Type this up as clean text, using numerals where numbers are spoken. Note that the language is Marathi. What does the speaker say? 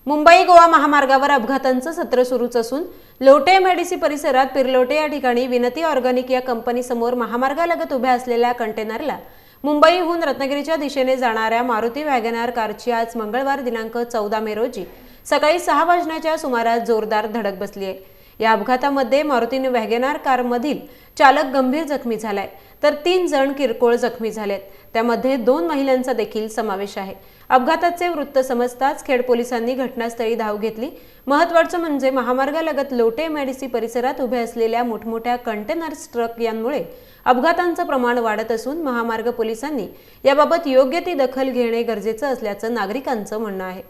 मुंबई गोवा महामार्गावर अपघातांचं सत्र सुरूच असून लोटे एमआयडीसी परिसरात पिरलोटे या ठिकाणी विनती ऑर्गॅनिक या कंपनीसमोर महामार्गालगत उभ्या असलेल्या कंटेनरला मुंबईहून रत्नागिरीच्या दिशेने जाणाऱ्या मारुती वॅगनार कारची आज मंगळवार दिनांक 14 मे रोजी सकाळी 6 वाजण्याच्या सुमारास जोरदार धडक बसली आहे। या अपघातामध्ये मारुती वॅगनार कारमधील चालक गंभीर जखमी झालाय तर 3 जण किरकोळ जखमी झालेत। त्यामध्ये 2 महिलांचा देखील समावेश आहे। अपघाताचे वृत्त समजताच खेड पोलिसांनी घटनास्थळी धाव घेतली। महत्त्वाचं म्हणजे महामार्गालगत लोटे एमआयडीसी परिसरात उभे असलेल्या मोठमोठ्या कंटेनर्स ट्रक यांमुळे अपघातांचं प्रमाण वाढत असून महामार्ग पोलिसांनी याबाबत योग्य ती दखल घेणे गरजेचं असल्याचं नागरिकांचं म्हणणं आहे।